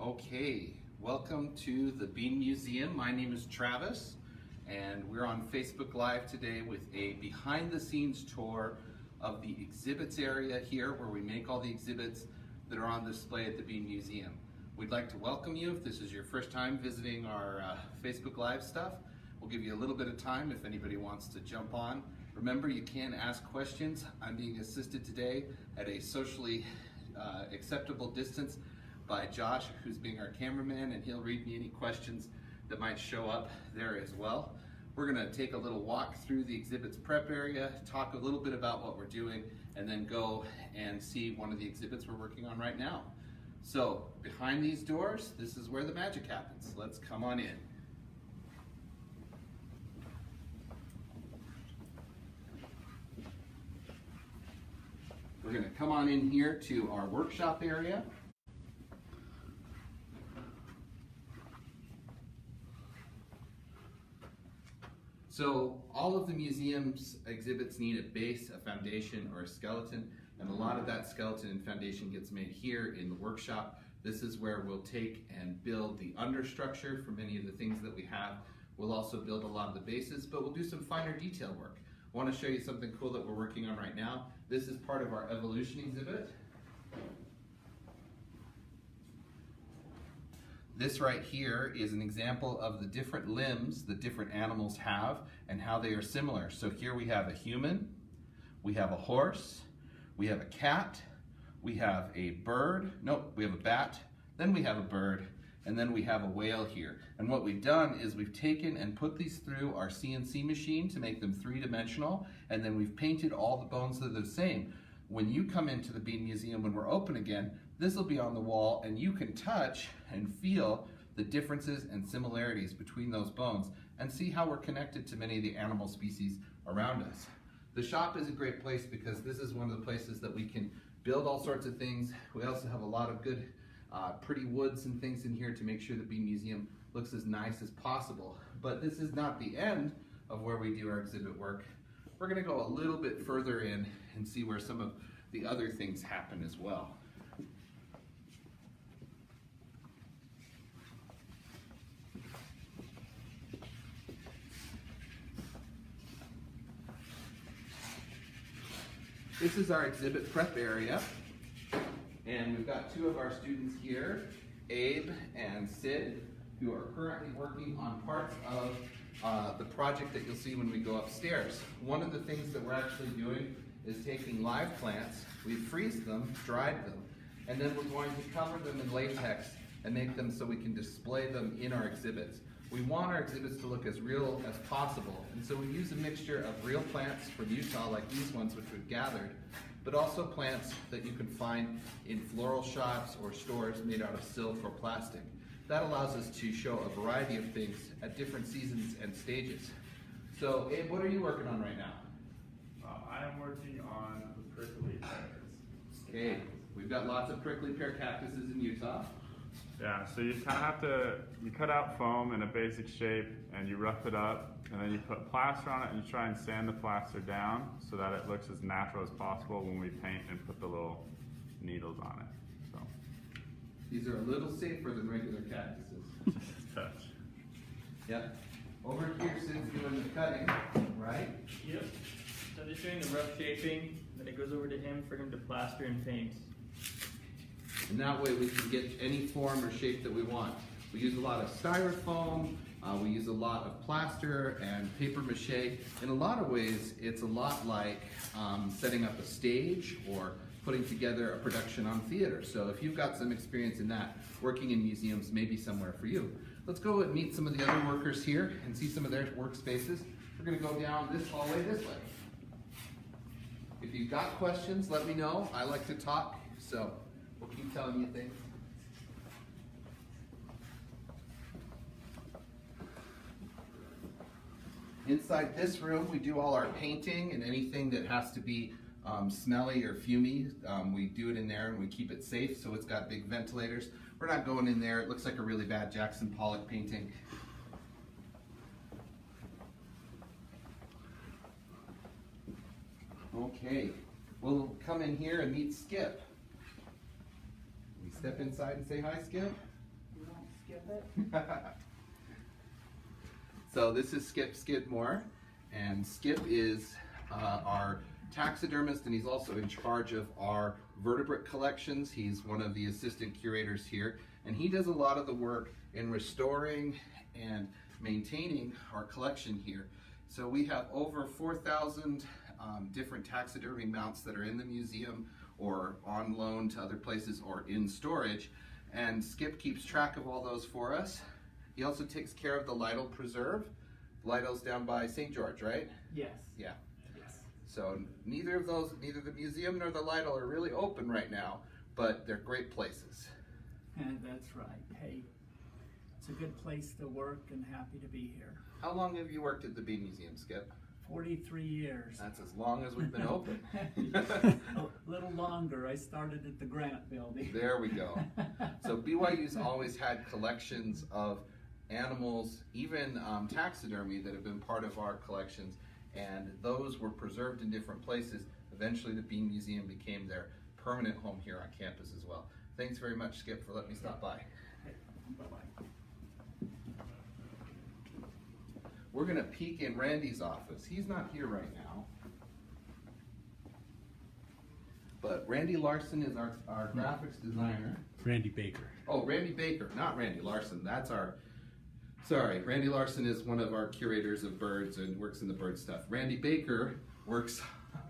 Okay, welcome to the Bean Museum. My name is Travis, and we're on Facebook Live today with a behind-the-scenes tour of the exhibits area here, where we make all the exhibits that are on display at the Bean Museum. We'd like to welcome you if this is your first time visiting our Facebook Live stuff. We'll give you a little bit of time if anybody wants to jump on. Remember, you can ask questions. I'm being assisted today at a socially acceptable distance by Josh, who's being our cameraman, and he'll read me any questions that might show up there as well. We're gonna take a little walk through the exhibits prep area, talk a little bit about what we're doing, and then go and see one of the exhibits we're working on right now. So, behind these doors, this is where the magic happens. Let's come on in. We're gonna come on in here to our workshop area. So all of the museum's exhibits need a base, a foundation, or a skeleton, and a lot of that skeleton and foundation gets made here in the workshop. This is where we'll take and build the understructure for many of the things that we have. We'll also build a lot of the bases, but we'll do some finer detail work. I want to show you something cool that we're working on right now. This is part of our evolution exhibit. This right here is an example of the different limbs that different animals have and how they are similar. So here we have a human, we have a horse, we have a cat, we have a bird, we have a bat, then we have a bird, and then we have a whale here. And what we've done is we've taken and put these through our CNC machine to make them three-dimensional, and then we've painted all the bones that are the same. When you come into the Bean Museum when we're open again, this will be on the wall and you can touch and feel the differences and similarities between those bones and see how we're connected to many of the animal species around us. The shop is a great place because this is one of the places that we can build all sorts of things. We also have a lot of good pretty woods and things in here to make sure the Bean Museum looks as nice as possible. But this is not the end of where we do our exhibit work. We're going to go a little bit further in and see where some of the other things happen as well. This is our exhibit prep area, and we've got two of our students here, Abe and Sid, who are currently working on parts of the project that you'll see when we go upstairs. One of the things that we're actually doing is taking live plants, we freeze them, dried them, and then we're going to cover them in latex and make them so we can display them in our exhibits. We want our exhibits to look as real as possible, and so we use a mixture of real plants from Utah, like these ones which we've gathered, but also plants that you can find in floral shops or stores made out of silk or plastic. That allows us to show a variety of things at different seasons and stages. So, Abe, what are you working on right now? I am working on the prickly pears. Okay, we've got lots of prickly pear cactuses in Utah. Yeah, so you kind of have to, you cut out foam in a basic shape and you rough it up, and then you put plaster on it and you try and sand the plaster down so that it looks as natural as possible when we paint and put the little needles on it. So these are a little safer than regular cactuses. Touch. Yep. Over here, Sid's doing the cutting, right? Yep. So I'm just doing the rough shaping, then it goes over to him for him to plaster and paint. And that way we can get any form or shape that we want. We use a lot of styrofoam, we use a lot of plaster and paper mache. In a lot of ways, it's a lot like setting up a stage or putting together a production on theater. So if you've got some experience in that, working in museums may be somewhere for you. Let's go and meet some of the other workers here and see some of their workspaces. We're gonna go down this hallway this way. If you've got questions, let me know. I like to talk, so we'll keep telling you things. Inside this room, we do all our painting and anything that has to be smelly or fumey. We do it in there and we keep it safe, so it's got big ventilators. We're not going in there. It looks like a really bad Jackson Pollock painting. Okay, we'll come in here and meet Skip. We step inside and say hi, Skip. skip it? So this is Skidmore, and Skip is our taxidermist, and he's also in charge of our vertebrate collections. He's one of the assistant curators here, and he does a lot of the work in restoring and maintaining our collection here. So we have over 4,000 different taxidermy mounts that are in the museum or on loan to other places or in storage, and Skip keeps track of all those for us. He also takes care of the Lytle Preserve. Lytle's down by St. George, right? Yes. Yeah. Yes. So neither of those, neither the museum nor the Lytle are really open right now, but they're great places. And that's right. Hey, it's a good place to work and happy to be here. How long have you worked at the Bee Museum, Skip? 43 years. That's as long as we've been open. A little longer. I started at the Grant Building. There we go. So BYU's always had collections of animals, even taxidermy, that have been part of our collections, and those were preserved in different places. Eventually the Bee Museum became their permanent home here on campus as well. Thanks very much, Skip, for letting me stop by. Bye-bye. We're gonna peek in Randy's office. He's not here right now. But Randy Larson is our graphics designer. Randy Baker. Oh, Randy Baker, not Randy Larson. That's sorry, Randy Larson is one of our curators of birds and works in the bird stuff. Randy Baker works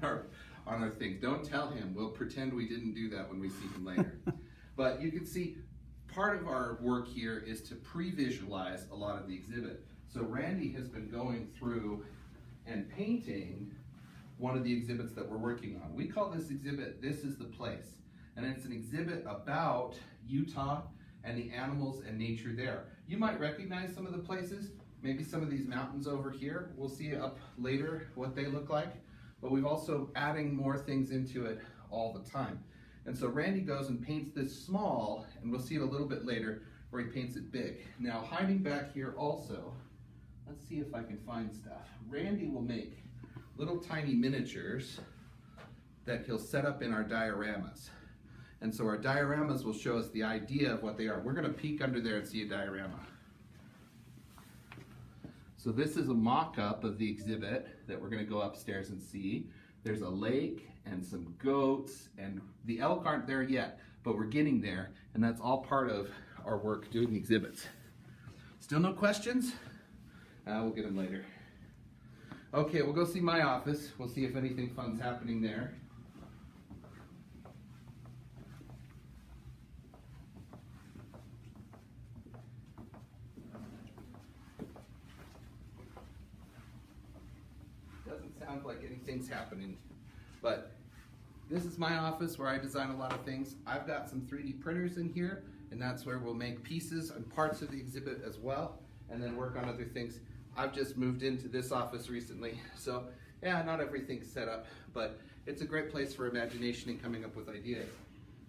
on our things. Don't tell him. We'll pretend we didn't do that when we see him later. But you can see part of our work here is to pre-visualize a lot of the exhibit. So Randy has been going through and painting one of the exhibits that we're working on. We call this exhibit, This is the Place. And it's an exhibit about Utah and the animals and nature there. You might recognize some of the places, maybe some of these mountains over here. We'll see up later what they look like. But we've also adding more things into it all the time. And so Randy goes and paints this small, and we'll see it a little bit later, where he paints it big. Now hiding back here also, let's see if I can find stuff. Randy will make little tiny miniatures that he'll set up in our dioramas. And so our dioramas will show us the idea of what they are. We're gonna peek under there and see a diorama. So this is a mock-up of the exhibit that we're gonna go upstairs and see. There's a lake and some goats, and the elk aren't there yet, but we're getting there, and that's all part of our work doing exhibits. Still no questions? We'll get them later. Okay, we'll go see my office. We'll see if anything fun's happening there. Doesn't sound like anything's happening, but this is my office where I design a lot of things. I've got some 3D printers in here, and that's where we'll make pieces and parts of the exhibit as well, and then work on other things. I've just moved into this office recently, so yeah, not everything's set up, but it's a great place for imagination and coming up with ideas.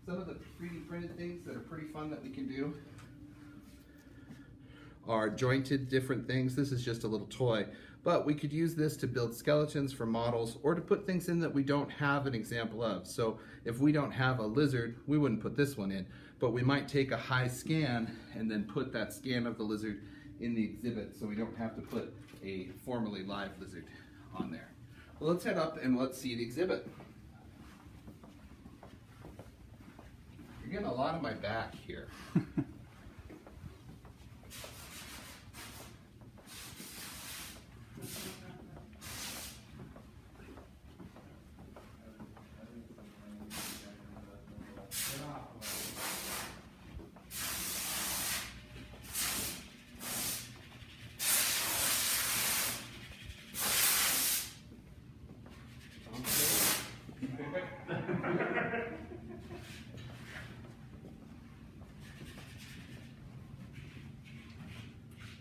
Some of the 3D printed things that are pretty fun that we can do are jointed different things. This is just a little toy, but we could use this to build skeletons for models or to put things in that we don't have an example of. So if we don't have a lizard, we wouldn't put this one in, but we might take a high scan and then put that scan of the lizard in the exhibit so we don't have to put a formerly live lizard on there. Well, let's head up and let's see the exhibit. You're getting a lot of my back here.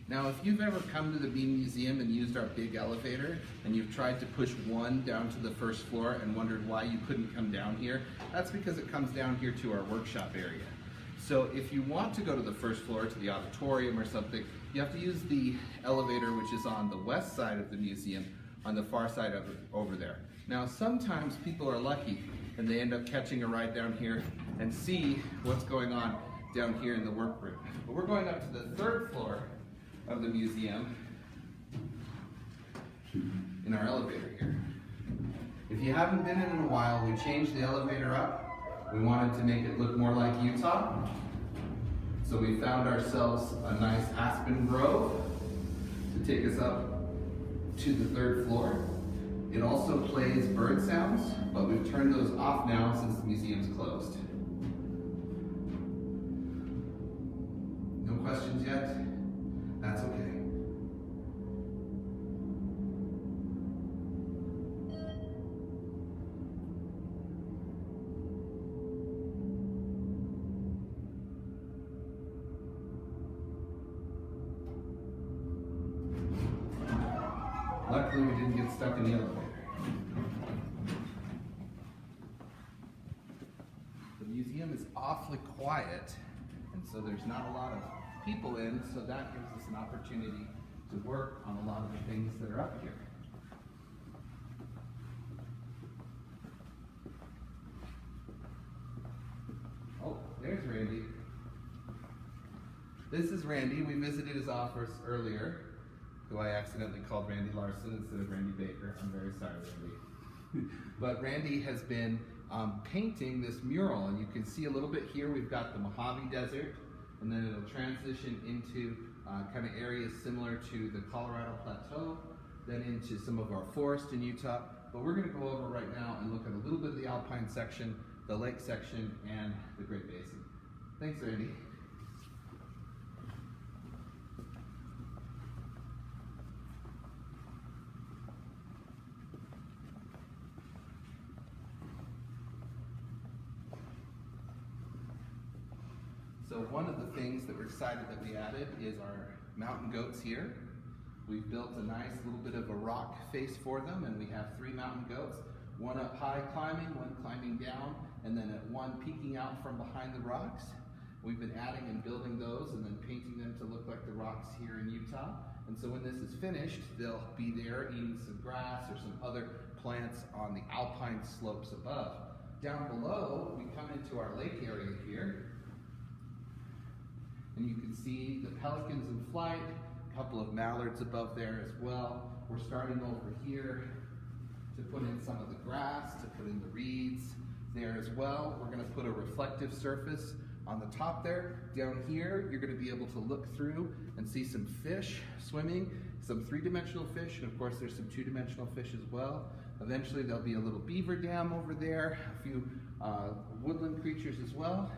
Now, if you've ever come to the Bee Museum and used our big elevator, and you've tried to push one down to the first floor and wondered why you couldn't come down here, that's because it comes down here to our workshop area. So if you want to go to the first floor, to the auditorium or something, you have to use the elevator, which is on the west side of the museum, on the far side of it, over there. Now, sometimes people are lucky and they end up catching a ride down here and see what's going on down here in the workroom. But we're going up to the 3rd floor of the museum in our elevator here. If you haven't been in a while, we changed the elevator up. We wanted to make it look more like Utah. So we found ourselves a nice aspen grove to take us up to the 3rd floor. It also plays bird sounds, but we've turned those off now since the museum's closed. No questions yet? That's okay. Luckily, we didn't get stuck in the elevator. The museum is awfully quiet, and so there's not a lot of people in, so that gives us an opportunity to work on a lot of the things that are up here. Oh, there's Randy. This is Randy. We visited his office earlier, who I accidentally called Randy Larson instead of Randy Baker. I'm very sorry, Randy. But Randy has been painting this mural, and you can see a little bit here. We've got the Mojave Desert, and then it'll transition into kind of areas similar to the Colorado Plateau, then into some of our forest in Utah. But we're going to go over right now and look at a little bit of the alpine section, the lake section, and the Great Basin. Thanks, Randy. So one of the things that we're excited that we added is our mountain goats here. We've built a nice little bit of a rock face for them, and we have 3 mountain goats, one up high climbing, one climbing down, and then one peeking out from behind the rocks. We've been adding and building those and then painting them to look like the rocks here in Utah. And so when this is finished, they'll be there eating some grass or some other plants on the alpine slopes above. Down below, we come into our lake area here. And you can see the pelicans in flight, a couple of mallards above there as well. We're starting over here to put in some of the grass, to put in the reeds there as well. We're going to put a reflective surface on the top there. Down here, you're going to be able to look through and see some fish swimming, some 3-dimensional fish, and of course there's some 2-dimensional fish as well. Eventually there'll be a little beaver dam over there, a few woodland creatures as well.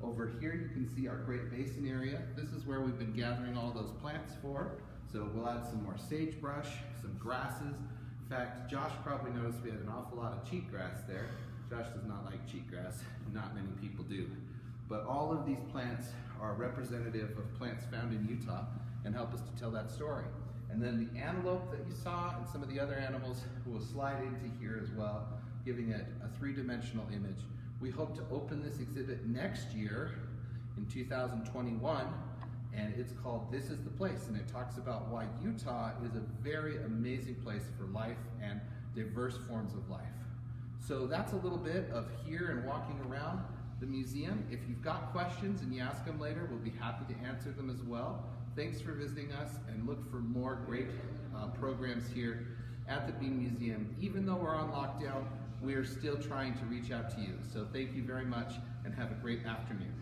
Over here you can see our Great Basin area. This is where we've been gathering all those plants for. So we'll add some more sagebrush, some grasses. In fact, Josh probably noticed we had an awful lot of cheatgrass there. Josh does not like cheatgrass, not many people do. But all of these plants are representative of plants found in Utah and help us to tell that story. And then the antelope that you saw and some of the other animals will slide into here as well, giving it a 3-dimensional image. We hope to open this exhibit next year in 2021, and it's called This Is the Place, and it talks about why Utah is a very amazing place for life and diverse forms of life. So that's a little bit of here and walking around the museum. If you've got questions and you ask them later, we'll be happy to answer them as well. Thanks for visiting us, and look for more great programs here at the Bean Museum. Even though we're on lockdown, we are still trying to reach out to you. So thank you very much, and have a great afternoon.